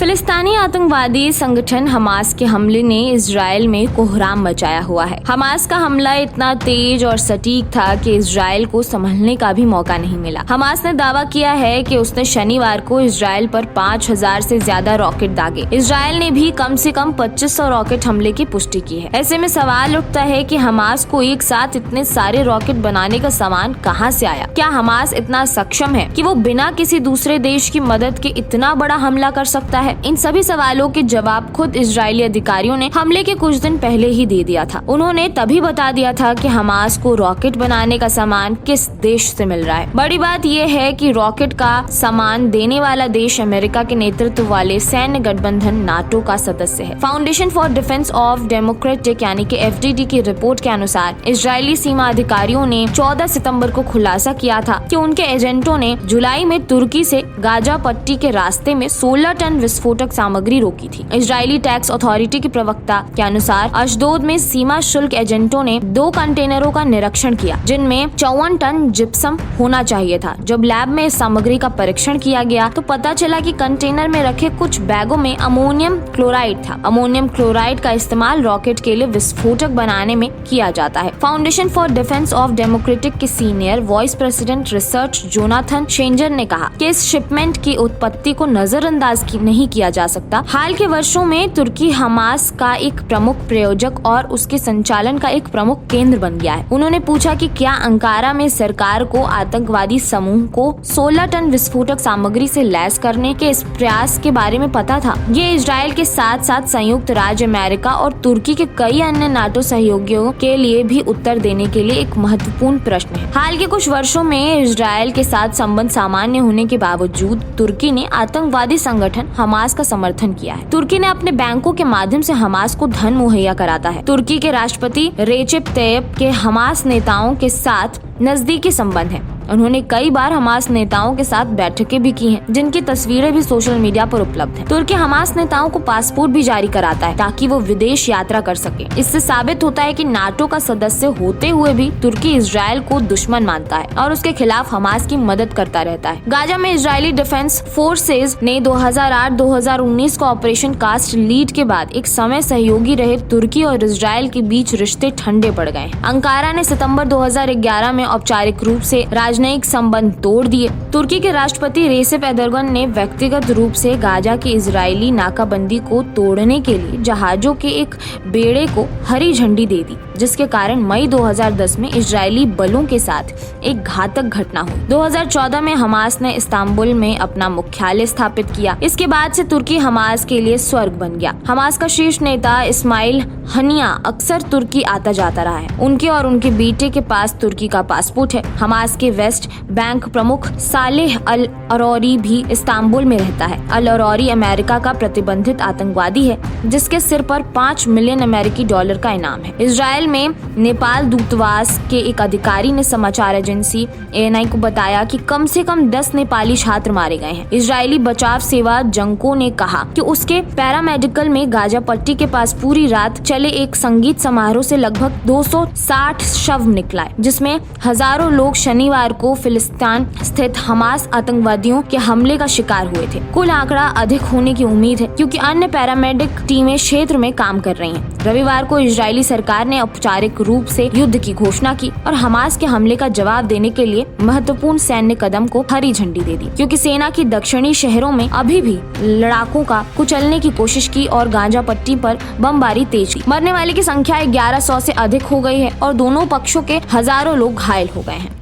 फिलिस्तीनी आतंकवादी संगठन हमास के हमले ने इजराइल में कोहराम मचाया हुआ है। हमास का हमला इतना तेज और सटीक था कि इजराइल को संभलने का भी मौका नहीं मिला। हमास ने दावा किया है कि उसने शनिवार को इजराइल पर 5000 से ज्यादा रॉकेट दागे। इजराइल ने भी कम से कम 2500 रॉकेट हमले की पुष्टि की है। ऐसे में सवाल उठता है कि हमास को एक साथ इतने सारे रॉकेट बनाने का सामान कहां से आया? क्या हमास इतना सक्षम है कि वो बिना किसी दूसरे देश की मदद के इतना बड़ा हमला कर सकता है? इन सभी सवालों के जवाब खुद इजरायली अधिकारियों ने हमले के कुछ दिन पहले ही दे दिया था। उन्होंने तभी बता दिया था कि हमास को रॉकेट बनाने का सामान किस देश से मिल रहा है। बड़ी बात यह है कि रॉकेट का सामान देने वाला देश अमेरिका के नेतृत्व वाले सैन्य गठबंधन नाटो का सदस्य है। Foundation for Defense of democratic यानी कि FDD की रिपोर्ट के अनुसार इजरायली सीमा अधिकारियों ने 14 सितंबर को खुलासा किया था कि उनके एजेंटों ने जुलाई में तुर्की से गाजा पट्टी के रास्ते में 16 टन विस्फोटक सामग्री रोकी थी। इजरायली टैक्स अथॉरिटी के प्रवक्ता के अनुसार अशदोद में सीमा शुल्क एजेंटों ने 2 कंटेनरों का निरीक्षण किया जिनमें 54 टन जिप्सम होना चाहिए था। जब लैब में इस सामग्री का परीक्षण किया गया तो पता चला कि कंटेनर में रखे कुछ बैगों में अमोनियम क्लोराइड था। अमोनियम क्लोराइड का इस्तेमाल रॉकेट के लिए विस्फोटक बनाने में किया जाता है। Foundation for Defense of Democratic के senior vice president research Jonathan Schanzer ने कहा कि इस शिपमेंट की उत्पत्ति को नजरअंदाज नहीं किया जा सकता। हाल के वर्षों में तुर्की हमास का एक प्रमुख प्रायोजक और उसके संचालन का एक प्रमुख केंद्र बन गया है। उन्होंने पूछा कि क्या अंकारा में सरकार को आतंकवादी समूह को 16 टन विस्फोटक सामग्री से लैस करने के इस प्रयास के बारे में पता था। ये इजराइल के साथ साथ संयुक्त राज्य अमेरिका और तुर्की के कई अन्य नाटो सहयोगियों के लिए भी उत्तर देने के लिए एक महत्वपूर्ण प्रश्न है। हाल के कुछ वर्षों में इजराइल के साथ संबंध सामान्य होने के बावजूद तुर्की ने आतंकवादी संगठन हमास का समर्थन किया है। तुर्की ने अपने बैंकों के माध्यम से हमास को धन मुहैया कराता है। तुर्की के राष्ट्रपति रेचेप तैयब के हमास नेताओं के साथ नजदीकी संबंध है। उन्होंने कई बार हमास नेताओं के साथ बैठकें भी की हैं, जिनकी तस्वीरें भी सोशल मीडिया पर उपलब्ध हैं। तुर्की हमास नेताओं को पासपोर्ट भी जारी कराता है ताकि वो विदेश यात्रा कर सके। इससे साबित होता है कि नाटो का सदस्य होते हुए भी तुर्की इजराइल को दुश्मन मानता है और उसके खिलाफ हमास की मदद करता रहता है। गाजा में इजरायली डिफेंस फोर्सेज ने 2008-2019 का ऑपरेशन कास्ट लीड के बाद एक समय सहयोगी रहे तुर्की और इजराइल के बीच रिश्ते ठंडे पड़ गए। अंकारा ने सितंबर 2011 में औपचारिक रूप से राजनयिक संबंध तोड़ दिए। तुर्की के राष्ट्रपति रेसेप एर्दोगन ने व्यक्तिगत रूप से गाजा की इजरायली नाकाबंदी को तोड़ने के लिए जहाजों के एक बेड़े को हरी झंडी दे दी, जिसके कारण मई 2010 में इजरायली बलों के साथ एक घातक घटना हुई। 2014 में हमास ने इस्तांबुल में अपना मुख्यालय स्थापित किया। इसके बाद से तुर्की हमास के लिए स्वर्ग बन गया। हमास का शीर्ष नेता इस्माइल हनिया अक्सर तुर्की आता जाता रहा है। उनके और उनके बेटे के पास तुर्की का पासपोर्ट है। हमास के वेस्ट बैंक प्रमुख सालेह अल अरौरी भी इस्तांबुल में रहता है। अल अरौरी अमेरिका का प्रतिबंधित आतंकवादी है, जिसके सिर पर $5 मिलियन अमेरिकी डॉलर का इनाम है। इजराइल में नेपाल दूतावास के एक अधिकारी ने समाचार एजेंसी ANI को बताया कि कम से कम 10 नेपाली छात्र मारे गए हैं। इजरायली बचाव सेवा जंको ने कहा कि उसके पैरामेडिकल में गाजा पट्टी के पास पूरी रात चले एक संगीत समारोह से लगभग 260 शव निकला, जिसमें हजारों लोग शनिवार को फिलिस्तीन स्थित हमास आतंकवादियों के हमले का शिकार हुए थे। कुल आंकड़ा अधिक होने की उम्मीद है क्योंकि अन्य पैरामेडिक टीमें क्षेत्र में काम कर रही हैं। रविवार को इजरायली सरकार ने औपचारिक रूप से युद्ध की घोषणा की और हमास के हमले का जवाब देने के लिए महत्वपूर्ण सैन्य कदम को हरी झंडी दे दी, क्योंकि सेना की दक्षिणी शहरों में अभी भी लड़ाकों का कुचलने की कोशिश की और गाजा पट्टी पर बमबारी तेज की। मरने वाले की संख्या 1100 से अधिक हो गई है और दोनों पक्षों के हजारों लोग घायल हो गए हैं।